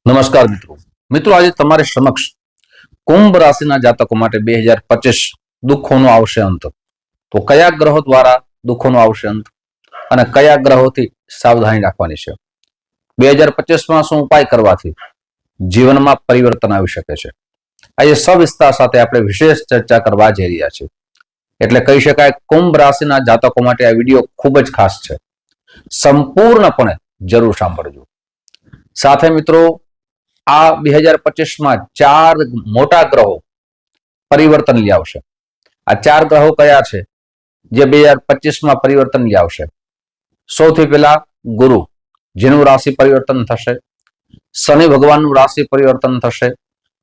નમસ્કાર મિત્રો આજે તમારી સમક્ષ કુંભ રાશિના જાતકો માટે 2025 દુઃખોનો આવશે અંત. તો કયા ગ્રહો દ્વારા દુઃખોનો આવશે અંત અને કયા ગ્રહોથી સાવધાની રાખવાની છે? 2025માં શું ઉપાય કરવાથી જીવનમાં પરિવર્તન આવી શકે છે? આજે સવિસ્તાર સાથે આપણે વિશેષ ચર્ચા કરવા જઈ રહ્યા છીએ. એટલે કહી શકાય કુંભ રાશિના જાતકો માટે આ વિડીયો ખૂબ જ ખાસ છે. સંપૂર્ણપણે જરૂર સાંભળજો. સાથે મિત્રો, આ 2025માં 4 મોટા ગ્રહો પરિવર્તન લઈ આવશે. આ 4 ગ્રહો કયા છે જે 2025માં પરિવર્તન લઈ આવશે? સૌથી પહેલા ગુરુ, જેનું રાશિ પરિવર્તન થશે. શનિ ભગવાનનું રાશિ પરિવર્તન થશે.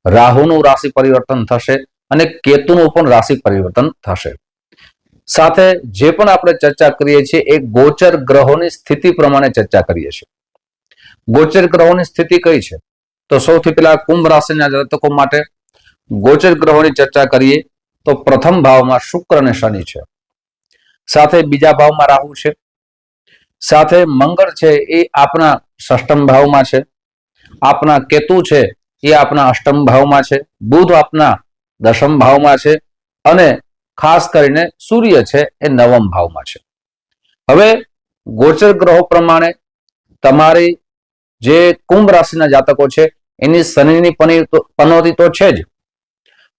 રાહુનું રાશિ પરિવર્તન થશે અને કેતુનું પણ રાશિ પરિવર્તન થશે. સાથે જે પણ આપણે ચર્ચા કરીએ છીએ એ ગોચર ગ્રહોની સ્થિતિ પ્રમાણે ચર્ચા કરીએ છીએ. ગોચર ગ્રહોની સ્થિતિ કઈ છે? તો સૌથી પહેલા કુંભ રાશિના જાતકો માટે ગોચર ગ્રહોની ચર્ચા કરીએ તો પ્રથમ ભાવમાં શુક્ર અને શનિ છે. સાથે બીજા ભાવમાં રાહુ છે. સાથે મંગળ છે એ આપના ષષ્ઠમ ભાવમાં છે. આપના કેતુ છે એ આપના અષ્ટમ ભાવમાં છે. બુધ આપના દશમ ભાવમાં છે અને ખાસ કરીને સૂર્ય છે એ નવમ ભાવમાં છે. હવે ગોચર ગ્રહો પ્રમાણે તમારી જે કુંભ રાશિના જાતકો છે એની શનિની પનોતી તો છે જ,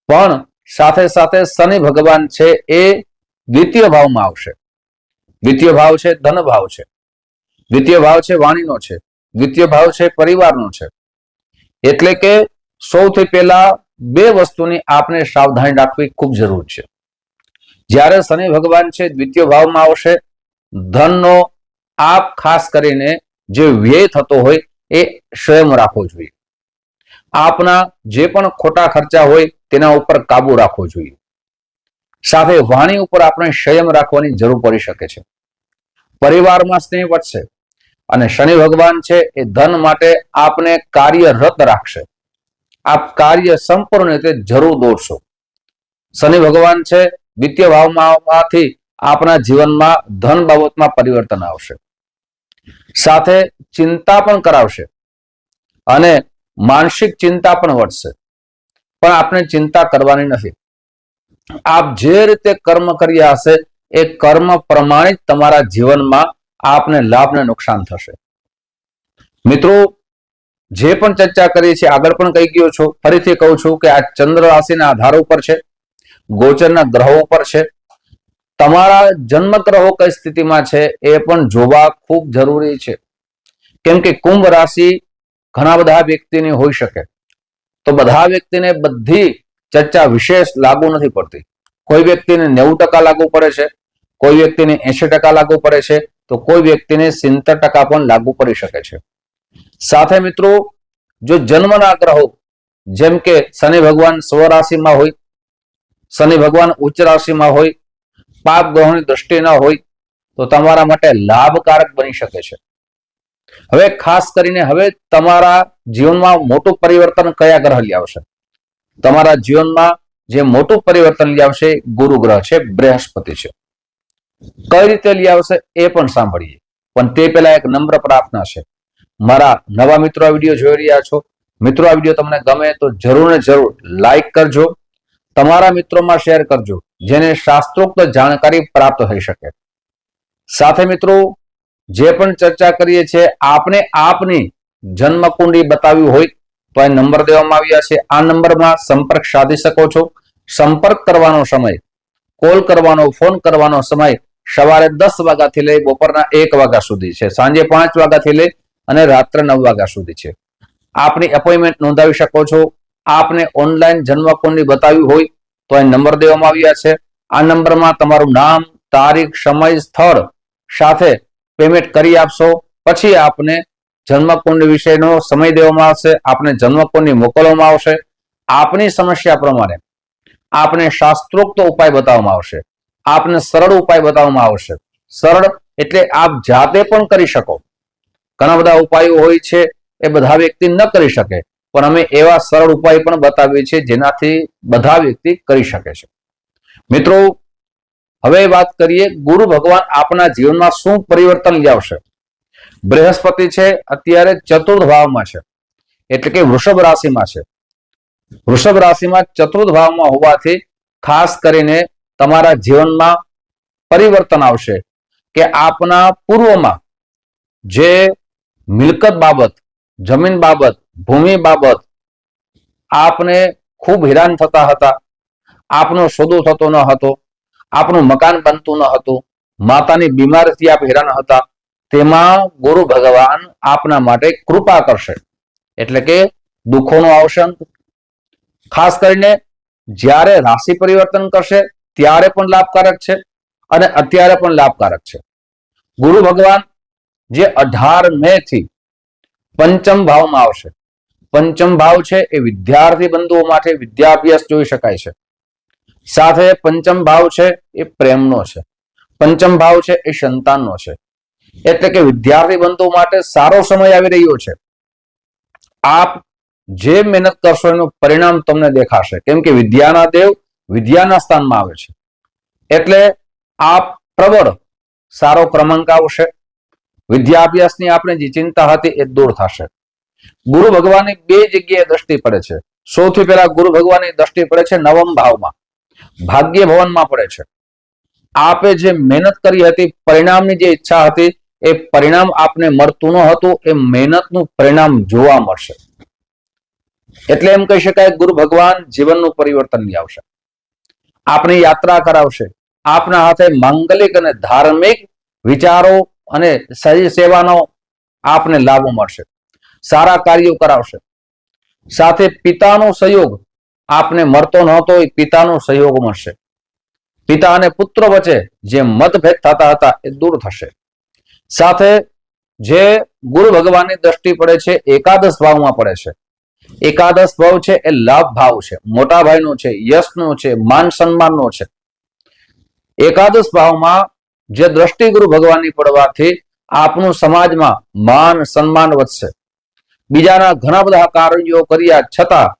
પણ સાથે સાથે શનિ ભગવાન છે એ દ્વિતીય ભાવમાં આવશે. દ્વિતીય ભાવ છે ધન ભાવ છે. દ્વિતીય ભાવ છે વાણીનો છે. દ્વિતીય ભાવ છે પરિવારનો છે. એટલે કે સૌથી પહેલા 2 વસ્તુની આપણે સાવધાની રાખવી ખૂબ જરૂર છે. જ્યારે શનિ ભગવાન છે દ્વિતીય ભાવમાં આવશે, ધનનો આપ ખાસ કરીને જે વ્યય થતો હોય એ સ્વયં રાખવો જોઈએ. આપના જે પણ ખોટા ખર્ચા હોય તેના ઉપર કાબુ રાખવો જોઈએ. સાથે વાણી ઉપર આપણે સંયમ રાખવાની જરૂર પડી શકે છે. પરિવારમાં સ્નેહ વધશે અને શનિ ભગવાન છે એ ધન માટે આપને કાર્યરત રાખશે. આપ કાર્ય સંપૂર્ણ રીતે જરૂર દોરશો. શનિ ભગવાન છે દ્વિતીય ભાવમાં આવવાથી આપણા જીવનમાં ધન બાબતમાં પરિવર્તન આવશે. સાથે ચિંતા પણ કરાવશે અને માનસિક ચિંતા પણ વધશે. પણ આપણે ચિંતા કરવાની નથી. આપ જે રીતે કર્મ કર્યા હશે એ કર્મ પ્રમાણિત તમારા જીવનમાં આપને લાભ ને નુકસાન થશે. મિત્રો, જે પણ ચર્ચા કરીએ છીએ આગળ પણ કહી ગયો છું, ફરીથી કહું છું કે આ ચંદ્ર રાશિના આધાર ઉપર છે, ગોચરના ગ્રહો ઉપર છે. તમારા જન્મ ગ્રહો કઈ સ્થિતિમાં છે એ પણ જોવા ખૂબ જરૂરી છે. કેમ કે કુંભ રાશિ ઘણા બધા વ્યક્તિની હોઈ શકે, તો બધા વ્યક્તિને બધી ચર્ચા વિશેષ લાગુ નથી પડતી. કોઈ વ્યક્તિને 90% લાગુ પડે છે, કોઈ વ્યક્તિને 80% લાગુ પડે છે, તો કોઈ વ્યક્તિને 70% પણ લાગુ પડી શકે છે. સાથે મિત્રો, જો જન્મના ગ્રહો જેમ કે શનિ ભગવાન સ્વરાશિમાં હોય, શનિ ભગવાન ઉચ્ચ રાશિમાં હોય, પાપ ગ્રહોની દ્રષ્ટિ ન હોય તો તમારા માટે લાભકારક બની શકે છે. હવે ખાસ કરીને હવે તમારા જીવનમાં મોટું પરિવર્તન કયા ગ્રહ લઈ આવશે? તમારા જીવનમાં જે મોટું પરિવર્તન લઈ આવશે ગુરુ ગ્રહ છે, બૃહસ્પતિ છે. કઈ રીતે લઈ આવશે એ પણ સાંભળીએ. પણ તે પહેલા એક નમ્ર પ્રાર્થના છે. મારા નવા મિત્રો આ વિડીયો જોઈ રહ્યા છો, મિત્રો આ વિડીયો તમને ગમે તો જરૂર ને જરૂર લાઈક કરજો, તમારા મિત્રોમાં શેર કરજો, જેને શાસ્ત્રોક્ત જાણકારી પ્રાપ્ત થઈ શકે. સાથે મિત્રો, જે પણ ચર્ચા કરીએ છીએ આપને આપની જન્મ કુંડળી બતાવી હોય તો આ નંબર દેવામાં આવ્યા છે. આ નંબરમાં સંપર્ક સાધી શકો છો. સંપર્ક કરવાનો સમય, કોલ કરવાનો, ફોન કરવાનો સમય સવારે 10 વાગ્યાથી લઈ બપોરના 1 વાગ્યા સુધી છે, સાંજે 5 વાગ્યાથી લઈ અને રાત્રે 9 વાગ્યા સુધી છે. આપની એપોઇન્ટમેન્ટ નોંધાવી શકો છો. આપને ઓનલાઈન જન્મ કુંડળી બતાવી હોય તો આ નંબર દેવામાં આવ્યા છે. આ નંબરમાં તમારું નામ, તારીખ, સમય, સ્થળ સાથે પેમેન્ટ કરી આપશો. પછી આપને જન્મકુંડળી વિશેનો સમય દેવામાં આવશે. આપને જન્મકુંડળી મોકલવામાં આવશે. આપની સમસ્યા પ્રમાણે આપને શાસ્ત્રોક્ત ઉપાય બતાવવામાં આવશે. આપને સરળ ઉપાય બતાવવામાં આવશે. સરળ એટલે આપ જાતે પણ કરી શકો. ઘણા બધા ઉપાયો હોય છે એ બધા વ્યક્તિ ન કરી શકે, પણ અમે એવા સરળ ઉપાય પણ બતાવીએ છીએ જેનાથી બધા વ્યક્તિ કરી શકે છે. મિત્રો, હવે વાત કરીએ ગુરુ ભગવાન આપના જીવનમાં શું પરિવર્તન લઈ આવશે. બૃહસ્પતિ છે અત્યારે ચતુર્થ ભાવમાં છે. એટલે કે વૃષભ રાશિમાં છે. વૃષભ રાશિમાં ચતુર્થ ભાવમાં હોવાથી ખાસ કરીને તમારા જીવનમાં પરિવર્તન આવશે કે આપના પૂર્વમાં જે મિલકત બાબત, જમીન બાબત, ભૂમિ બાબત આપને ખૂબ હેરાન થતા હતા, આપનો સોદો થતો ન હતો, આપનું મકાન બનતું ન હતું, માતાની બીમારીથી આપ હેરાન હતા, તેમાં ગુરુ ભગવાન આપના માટે કૃપા કરશે. એટલે કે દુઃખોનો આવશે અંત. ખાસ કરીને જ્યારે રાશિ પરિવર્તન કરશે ત્યારે પણ લાભકારક છે અને અત્યારે પણ લાભકારક છે. ગુરુ ભગવાન જે 18 મે થી પંચમ ભાવમાં આવશે. પંચમ ભાવ છે એ વિદ્યાર્થી બંધુઓ માટે વિદ્યાભ્યાસ જોઈ શકાય છે. સાથે પંચમ ભાવ છે એ પ્રેમનો છે, પંચમ ભાવ છે એ સંતાનનો છે. એટલે કે વિદ્યાર્થી બંધુઓ માટે સારો સમય આવી રહ્યો છે. આપ જે મહેનત કરશો એનું પરિણામ તમને દેખાશે, કેમ કે વિદ્યાના દેવ વિદ્યાના સ્થાનમાં આવે છે. એટલે આપ પ્રબળ સારો ક્રમાંક આવશે. વિદ્યાભ્યાસની આપણે જે ચિંતા હતી એ દૂર થશે. ગુરુ ભગવાનની બે જગ્યાએ દ્રષ્ટિ પડે છે. સૌથી પહેલા ગુરુ ભગવાનની દ્રષ્ટિ પડે છે નવમ ભાવમાં, ભાગ્ય ભવનમાં પડે છે. આપે જે મહેનત કરી હતી, પરિણામની જે ઈચ્છા હતી, એ પરિણામ આપને મળતું ન હતું, એ મહેનતનું પરિણામ જોવા મળશે. એટલે એમ કહી શકાય ગુરુ ભગવાન જીવનનું પરિવર્તન લઈ આવશે, આપની યાત્રા કરાવશે, આપના હાથે માંગલિક અને ધાર્મિક વિચારો અને સેવાનો આપને લાભ મળશે, સારા કાર્યો કરાવશે. સાથે પિતાનો સહયોગ આપને મળતો નહોતો, એ પિતાનો સહયોગ મળશે. પિતા અને પુત્ર વચ્ચે જે મતભેદ થતા હતા એ દૂર થશે. સાથે જે ગુરુ ભગવાનની દ્રષ્ટિ પડે છે એકાદશ ભાવમાં પડે છે. એકાદશ ભાવ છે એ લાભ ભાવ છે, મોટા ભાઈનો છે, યશનો છે, માન સન્માનનો છે. એકાદશ ભાવમાં જે દ્રષ્ટિ ગુરુ ભગવાનની પડવાથી આપનું સમાજમાં માન સન્માન વધશે. બીજાના ઘણા બધા કાર્યો કર્યા છતાં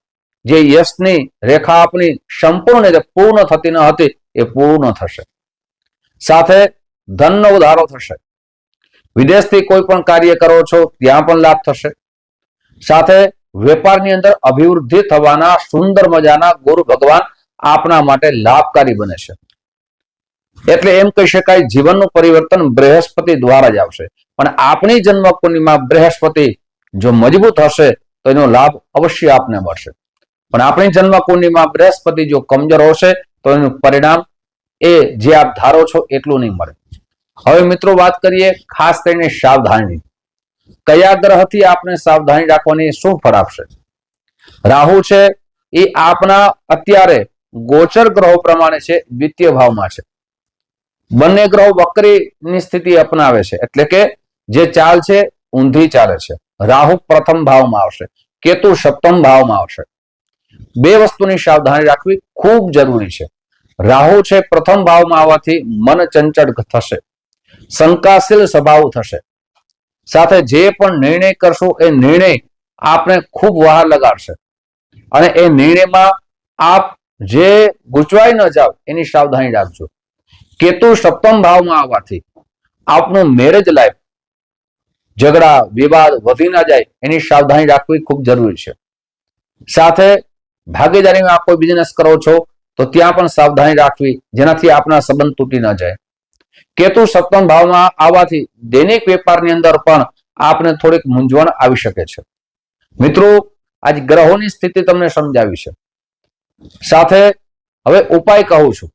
જે યશની રેખા આપની સંપૂર્ણ પૂર્ણ થતી ન હતી એ પૂર્ણ થશે. સાથે ધનનો વધારો થશે. વિદેશથી કોઈ પણ કાર્ય કરો છો ત્યાં પણ લાભ થશે. સાથે વેપારની અંદર અભિવૃદ્ધિ થવાના સુંદર મજાના ગુરુ ભગવાન આપના માટે લાભકારી બને છે. એટલે એમ કહી શકાય જીવનનું પરિવર્તન બૃહસ્પતિ દ્વારા જ આવશે. પણ આપણી જન્મ કુંડળીમાં બૃહસ્પતિ જો મજબૂત હશે તો એનો લાભ અવશ્ય આપને મળશે. પણ આપણી જન્મ કુંડળીમાં બૃહસ્પતિ જો કમજોર હશે તો એનું પરિણામ એ જે આપ ધારો છો એટલું નહીં મળે. હવે મિત્રો વાત કરીએ ખાસ કરીને સાવધાની. કયા ગ્રહથી આપણે સાવધાની રાખવાની, શું ફળ આપશે? રાહુ છે એ આપના અત્યારે ગોચર ગ્રહો પ્રમાણે છે દ્વિતીય ભાવમાં છે. બંને ગ્રહો વક્રીની સ્થિતિ અપનાવે છે, એટલે કે જે ચાલ છે ઊંધી ચાલે છે. રાહુ પ્રથમ ભાવમાં આવશે, કેતુ સપ્તમ ભાવમાં આવશે. બે વસ્તુની સાવધાની રાખવી ખૂબ જરૂરી છે. રાહુ છે પ્રથમ ભાવમાં આવવાથી મન ચંચળ થશે, શંકાશીલ સ્વભાવ થશે. સાથે જે પણ નિર્ણય કરશો એ નિર્ણય આપને ખૂબ વાર લગાડશે અને એ નિર્ણયમાં આપ જે ગૂંચવાઈ ન જાવ એની સાવધાની રાખજો. કેતુ સપ્તમ ભાવમાં આવવાથી આપનું મેરેજ લાઈફ ઝઘડા વિવાદ વધી ના જાય એની સાવધાની રાખવી ખૂબ જરૂરી છે. સાથે ભાગીદારીમાં કોઈ બિઝનેસ કરો છો તો ત્યાં પણ સાવધાની રાખવી, જેનાથી આપના સંબંધ તૂટી ન જાય. કેતુ સપ્તમ ભાવમાં આવવાથી દૈનિક વેપારની અંદર પણ આપને થોડીક મૂંઝવણ આવી શકે છે. મિત્રો આજ ગ્રહોની સ્થિતિ તમને સમજાવી છે. સાથે હવે ઉપાય કહું છું.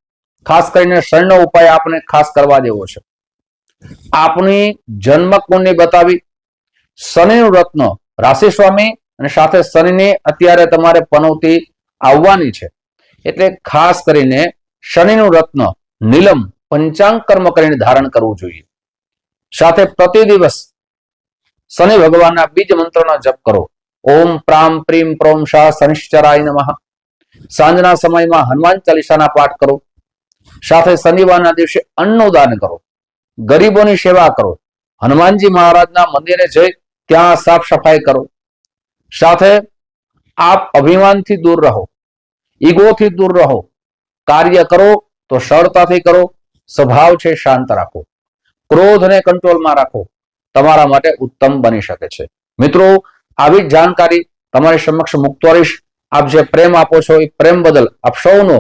ખાસ કરીને શનિનો ઉપાય આપણે ખાસ કરવા દેવો છે. આપની જન્મ કુંડળી બતાવી, શનિનું રત્ન રાશિ સ્વામી અને સાથે શનિની અત્યારે તમારે પનોતી આવવાની છે, એટલે ખાસ કરીને શનિનું રત્ન નીલમ પંચાંગ કર્મ કરીને ધારણ કરવું જોઈએ. સાથે પ્રતિ દિવસ શનિ ભગવાનના બીજ મંત્રનો જપ કરો. ઓમ પ્રામ પ્રીમ પ્રોમ શાહ શનિશ્ચરાય નમઃ. સાંજના સમયમાં હનુમાન ચાલીસાના પાઠ કરો. સાથે શનિવારના દિવસે અન્નનું દાન કરો, ગરીબોની સેવા કરો, હનુમાનજી મહારાજના મંદિરે જઈ ત્યાં સાફ સફાઈ કરો. સાથે આપ અભિમાનથી દૂર રહો, ઈગોથી દૂર રહો. કાર્ય કરો તો સરળતાથી કરો. સ્વભાવ છે શાંત રાખો, ક્રોધને કંટ્રોલમાં રાખો. તમારા માટે ઉત્તમ બની શકે છે. મિત્રો આવી જાણકારી તમારી સમક્ષ મૂકતો રહીશ. આપ જે પ્રેમ આપો છો એ પ્રેમ બદલ આપ સૌનો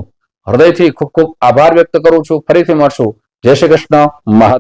હૃદયથી ખૂબ ખૂબ આભાર વ્યક્ત કરું છું. ફરીથી મળશું. જય શ્રી કૃષ્ણ. મહા